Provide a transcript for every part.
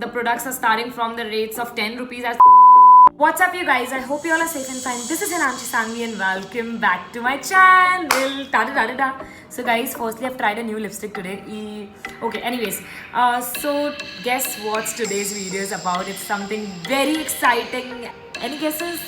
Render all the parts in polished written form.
the products are starting from the rates of 10 rupees. What's up, you guys? I hope you all are safe and fine. This is Hinanshi Sangvi and welcome back to my channel. Ta-da-da-da-da. So guys, firstly I've tried a new lipstick today. Okay, anyways, so guess what today's video is about? It's something very exciting. Any guesses?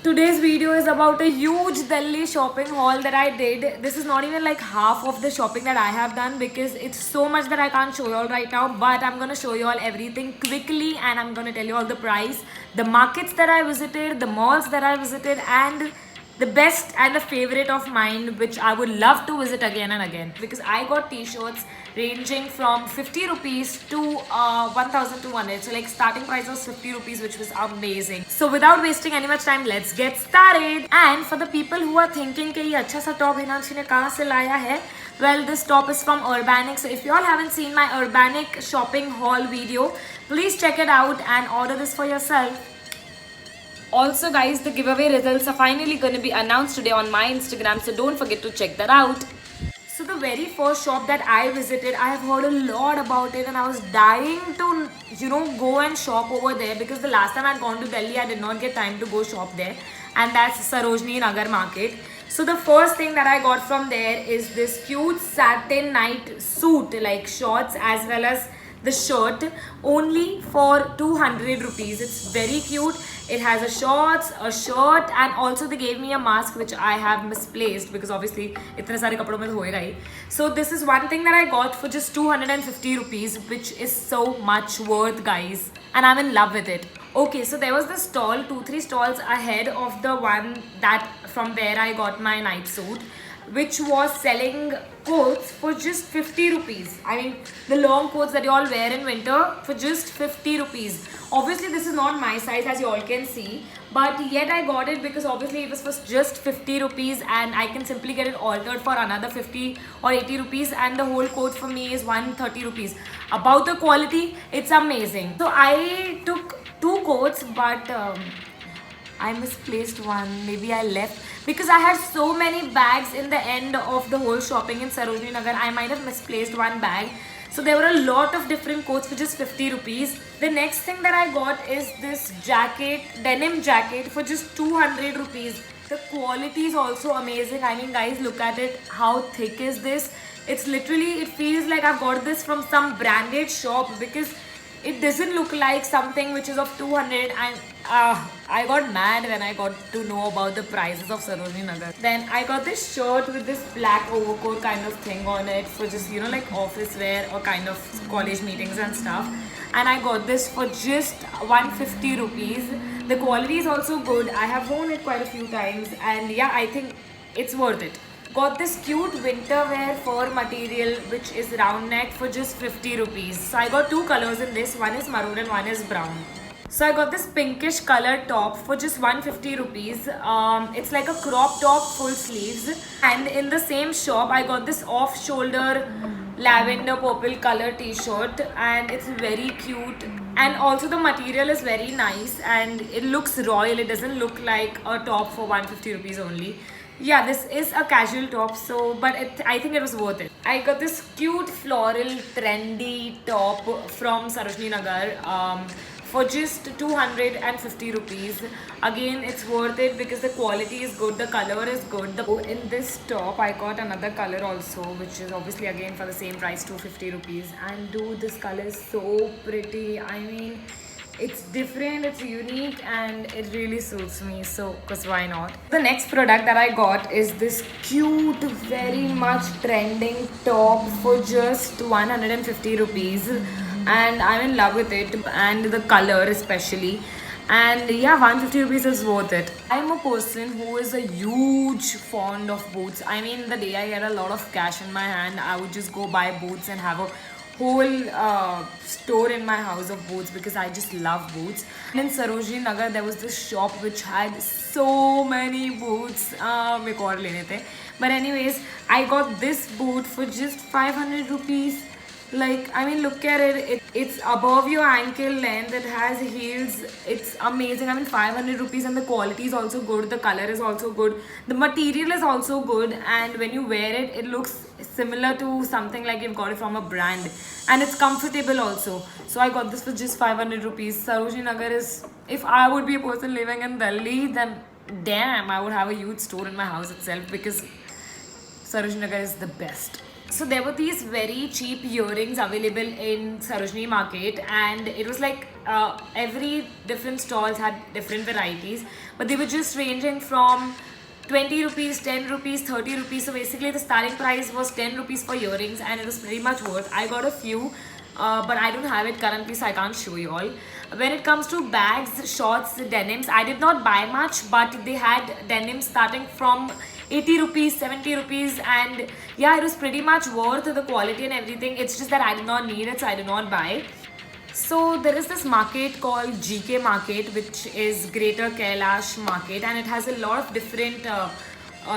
Today's video is about a huge Delhi shopping haul that I did. This is not even like half of the shopping that I have done because it's so much that I can't show you all right now. But I'm gonna show you all everything quickly and I'm gonna tell you all the price, the markets that I visited, the malls that I visited, and the best and the favorite of mine which I would love to visit again and again, because I got t-shirts ranging from 50 rupees to 1200. So like starting price was 50 rupees, which was amazing. So without wasting any much time, let's get started. And for the people who are thinking कि ये अच्छा सा top हिनांशी ने कहाँ से लाया है, well, this top is from Urbanic. So if you all haven't seen my Urbanic shopping haul video, please check it out and order this for yourself. Also guys, the giveaway results are finally going to be announced today on my Instagram, so don't forget to check that out. So the very first shop that I visited, I have heard a lot about it and I was dying to, go and shop over there, because the last time I had gone to Delhi, I did not get time to go shop there, and that's Sarojini Nagar market. So the first thing that I got from there is this cute satin night suit, like shorts as well as the shirt, only for 200 rupees. It's very cute. It has a shorts, a shirt, and also they gave me a mask which I have misplaced because obviously itne sare kapdon mein hoega hi. So this is one thing that I got for just 250 rupees, which is so much worth, guys, and I'm in love with it. Okay, so there was this stall, 2-3 stalls ahead of the one that from where I got my night suit, which was selling coats for just 50 rupees. I mean, the long coats that you all wear in winter for just 50 rupees. Obviously, this is not my size, as you all can see, but yet I got it because obviously it was for just 50 rupees and I can simply get it altered for another 50 or 80 rupees, and the whole coat for me is 130 rupees. About the quality, it's amazing. So I took 2 coats, but I misplaced one. Maybe I left because I had so many bags in the end of the whole shopping in Sarojini Nagar. I might have misplaced one bag. So there were a lot of different coats for just 50 rupees. The next thing that I got is this jacket, denim jacket for just 200 rupees. The quality is also amazing. I mean, guys, look at it. How thick is this? It's literally, it feels like I've got this from some branded shop, because it doesn't look like something which is of 200, and I got mad when I got to know about the prices of Sarojini Nagar. Then I got this shirt with this black overcoat kind of thing on it for just, like office wear or kind of college meetings and stuff. And I got this for just 150 rupees. The quality is also good. I have worn it quite a few times, and yeah, I think it's worth it. Got this cute winter wear fur material which is round neck for just 50 rupees. So I got 2 colors in this. One is maroon and one is brown. So I got this pinkish color top for just 150 rupees. It's like a crop top, full sleeves. And in the same shop, I got this off-shoulder lavender purple color t-shirt, and it's very cute. And also the material is very nice and it looks royal. It doesn't look like a top for 150 rupees only. Yeah, this is a casual top, so but I think it was worth it. I got this cute floral trendy top from Sarojini Nagar for just 250 rupees. Again, it's worth it because the quality is good, the color is good. In this top, I got another color also, which is obviously again for the same price, 250 rupees. And dude, this color is so pretty. I mean, it's different, it's unique, and it really suits me, so cause why not. The next product that I got is this cute, very much trending top for just 150 rupees, and I'm in love with it, and the color especially. And yeah, 150 rupees is worth it. I'm a person who is a huge fond of boots. I mean, the day I get a lot of cash in my hand, I would just go buy boots and have a whole store in my house of boots, because I just love boots. And in Sarojini Nagar, there was this shop which had so many boots. मेरे को और लेने थे. But anyways, I got this boot for just 500 rupees. Like, I mean, look at it. It's above your ankle length. It has heels. It's amazing. I mean, 500 rupees, and the quality is also good. The color is also good. The material is also good. And when you wear it, it looks similar to something like you've got it from a brand. And it's comfortable also. So I got this for just 500 rupees. Sarojini Nagar is, if I would be a person living in Delhi, then damn, I would have a huge store in my house itself, because Sarojini Nagar is the best. So there were these very cheap earrings available in Sarojini Market, and it was like every different stalls had different varieties, but they were just ranging from 20 rupees, 10 rupees, 30 rupees. So basically the starting price was 10 rupees for earrings, and it was pretty much worth. I got a few, but I don't have it currently, so I can't show you all. When it comes to bags, shorts, denims, I did not buy much, but they had denims starting from 80 rupees, 70 rupees, and yeah, it was pretty much worth the quality and everything. It's just that I did not need it, so I did not buy. So there is this market called GK Market, which is Greater Kailash Market, and it has a lot of different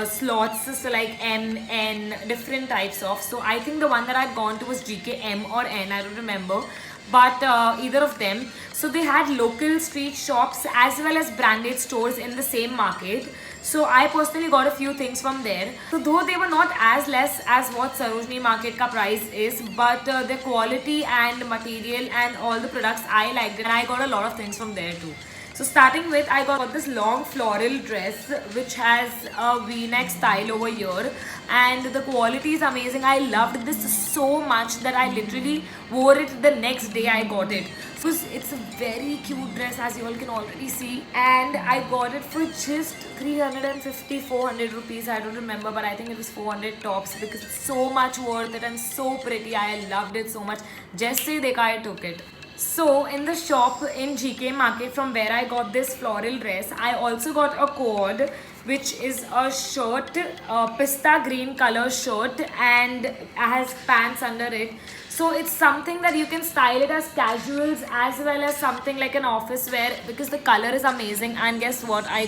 slots, so like M, N, different types of. So I think the one that I'd gone to was GK M or N, I don't remember, but either of them. So they had local street shops as well as branded stores in the same market. So I personally got a few things from there. So though they were not as less as what Sarojini Market ka price is, but the quality and material and all the products I liked, and I got a lot of things from there too. So starting with, I got this long floral dress which has a V-neck style over here, and the quality is amazing. I loved this so much that I literally wore it the next day I got it. So it's a very cute dress, as you all can already see, and I got it for just 350, 400 rupees. I don't remember, but I think it was 400 tops, because it's so much worth it and so pretty. I loved it so much. Just say dekha, I took it. So in the shop in GK Market from where I got this floral dress, I also got a cord, which is a shirt, a pista green color shirt, and has pants under it. So it's something that you can style it as casuals as well as something like an office wear, because the color is amazing. And guess what, I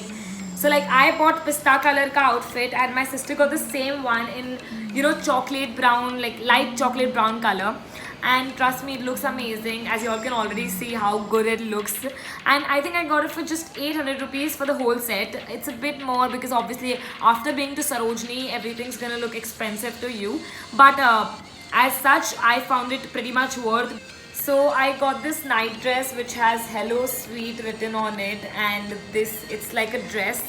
bought pista color ka outfit, and my sister got the same one in, you know, chocolate brown, like light chocolate brown color. And trust me, it looks amazing, as you all can already see how good it looks. And I think I got it for just 800 rupees for the whole set. It's a bit more because obviously after being to Sarojini, everything's gonna look expensive to you, but as such I found it pretty much worth. So I got this night dress which has Hello Sweet written on it, and this, it's like a dress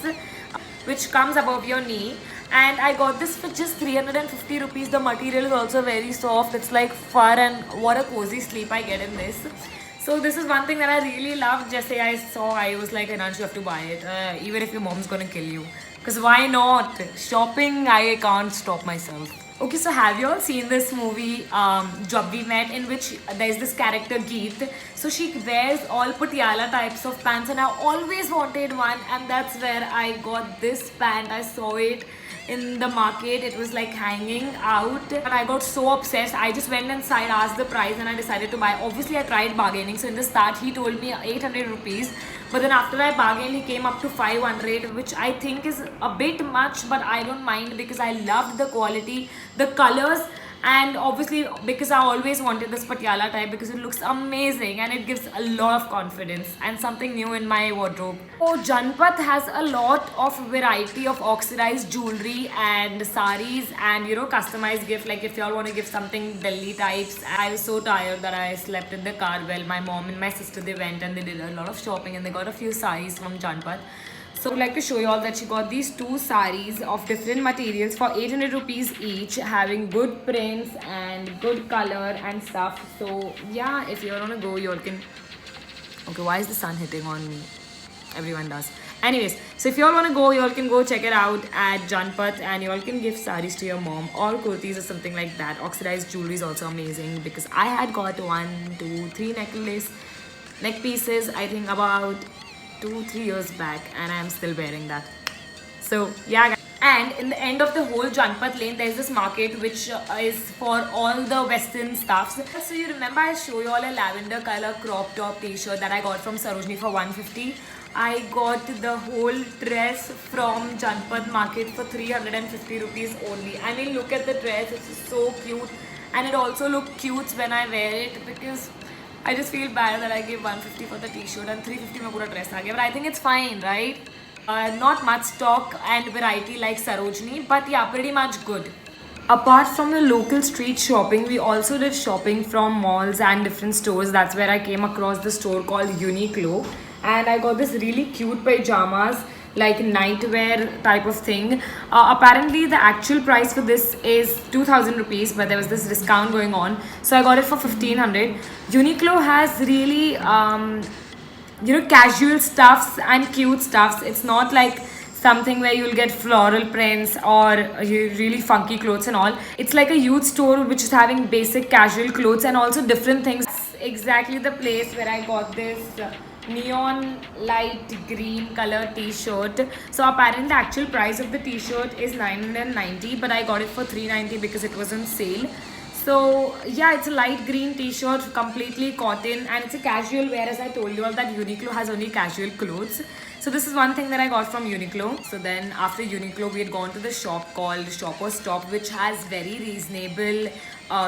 which comes above your knee, and I got this for just 350 rupees. The material is also very soft. It's like fur, and what a cozy sleep I get in this. So this is one thing that I really loved. Just say I saw, I was like, Anansh, you have to buy it, even if your mom's gonna kill you, because why not? Shopping, I can't stop myself. Okay, so have you all seen this movie, Jab We Met, in which there's this character Geet? So she wears all Patiala types of pants, and I always wanted one, and that's where I got this pant. I saw it in the market, it was like hanging out, and I got so obsessed. I just went inside, asked the price, and I decided to buy. Obviously I tried bargaining. So in the start he told me 800 rupees, but then after I bargained he came up to 500, which I think is a bit much, but I don't mind because I loved the quality, the colors, and obviously because I always wanted this Patiala type because it looks amazing and it gives a lot of confidence and something new in my wardrobe. So Janpat has a lot of variety of oxidized jewelry and saris and, you know, customized gift. Like if y'all want to give something Delhi types. I was so tired that I slept in the car. Well, my mom and my sister, they went and they did a lot of shopping and they got a few saris from Janpat. So I'd like to show you all that she got these two saris of different materials for 800 rupees each, having good prints and good color and stuff. So yeah, if you're on a go, you all can... Okay, why is the sun hitting on me? Everyone does. Anyways, so if you all want to go, you all can go check it out at Janpat and you all can give saris to your mom or kurtis or something like that. Oxidized jewelry is also amazing because I had got 1, 2, 3 neck pieces, I think about 2-3 years back, and I am still wearing that. So yeah guys. And in the end of the whole Janpat lane, there's this market which is for all the western stuffs. So you remember I showed you all a lavender color crop top t-shirt that I got from Sarojini for 150. I got the whole dress from Janpat market for 350 rupees only. I mean, look at the dress, it's so cute. and it also look cute when I wear it, because I just feel bad that I gave 150 for the t-shirt and 350 mein pura dress aa gaya, but I think it's fine, right? Not much stock and variety like Sarojini, but yeah, pretty much good. Apart from the local street shopping, we also did shopping from malls and different stores. That's where I came across the store called Uniqlo, and I got this really cute pajamas, like nightwear type of thing. Apparently, the actual price for this is 2000 rupees, but there was this discount going on, so I got it for 1500. Uniqlo has really casual stuffs and cute stuffs. It's not like something where you'll get floral prints or really funky clothes and all. It's like a youth store which is having basic casual clothes and also different things. Exactly the place where I got this neon light green color t-shirt. So apparently the actual price of the t-shirt is 990, but I got it for 390 because it was on sale. So yeah, it's a light green t-shirt, completely cotton, and it's a casual wear. As I told you all, that Uniqlo has only casual clothes. So this is one thing that I got from Uniqlo. So then after Uniqlo, we had gone to the shop called Shoppers Stop, which has very reasonable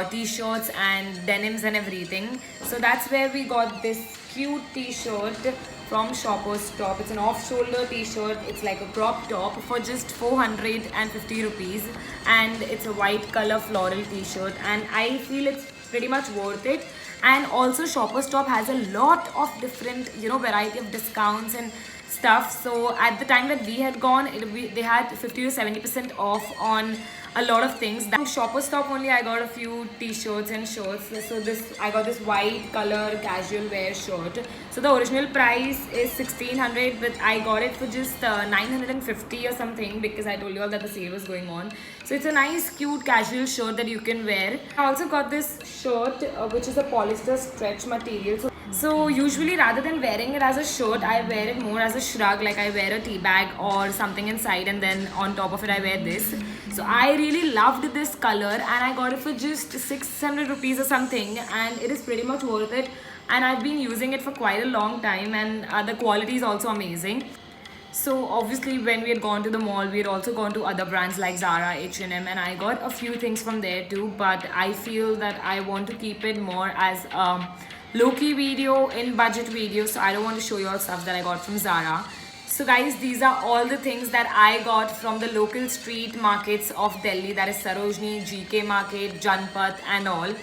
t-shirts and denims and everything. So that's where we got this cute t-shirt from Shoppers Stop. It's an off-shoulder t-shirt. It's like a crop top for just 450 rupees, and it's a white color floral t-shirt, and I feel it's pretty much worth it. And also Shoppers Stop has a lot of different variety of discounts and stuff. So at the time that we had gone, they had 50 to 70% off on a lot of things. From Shoppers Stop only I got a few t-shirts and shirts. So I got this white color casual wear shirt. So the original price is 1600, but I got it for just 950 or something, because I told you all that the sale was going on. So it's a nice cute casual shirt that you can wear. I also got this shirt which is a polyester stretch material. So usually rather than wearing it as a shirt, I wear it more as a shrug, like I wear a tea bag or something inside, and then on top of it I wear this. So I really loved this color, and I got it for just 600 rupees or something, and it is pretty much worth it. And I've been using it for quite a long time, and the quality is also amazing. So obviously when we had gone to the mall, we had also gone to other brands like Zara, H&M, and I got a few things from there too. But I feel that I want to keep it more as low-key video, in budget video, so I don't want to show you all stuff that I got from Zara. So guys, these are all the things that I got from the local street markets of Delhi, that is Sarojini, GK Market, Janpath and all.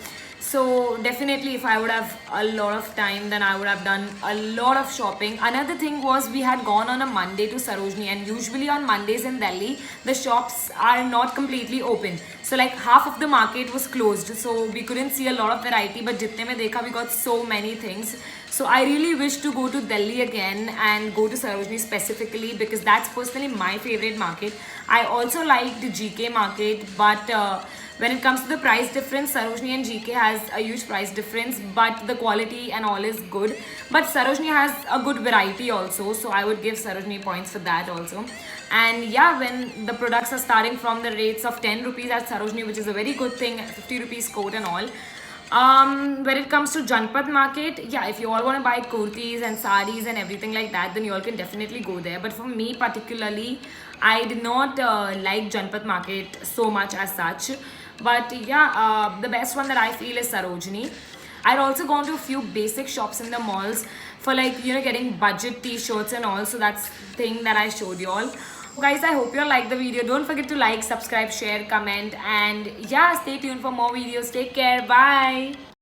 So definitely if I would have a lot of time, then I would have done a lot of shopping. Another thing was, we had gone on a Monday to Sarojini, and usually on Mondays in Delhi the shops are not completely open. So like half of the market was closed, so we couldn't see a lot of variety, but jitne mein dekha we got so many things. So I really wish to go to Delhi again and go to Sarojini specifically, because that's personally my favorite market. I also liked GK Market, but when it comes to the price difference, Sarojini and GK has a huge price difference, but the quality and all is good. But Sarojini has a good variety also, so I would give Sarojini points for that also. And yeah, when the products are starting from the rates of 10 rupees at Sarojini, which is a very good thing, 50 rupees coat and all. When it comes to Janpath Market, yeah, if you all want to buy kurtis and saris and everything like that, then you all can definitely go there. But for me particularly, I did not like Janpath Market so much as such. But yeah, the best one that I feel is Sarojini. I'd also gone to a few basic shops in the malls for like, getting budget t-shirts and all. So that's the thing that I showed you all. Guys, I hope you all liked the video. Don't forget to like, subscribe, share, comment, and yeah, stay tuned for more videos. Take care. Bye.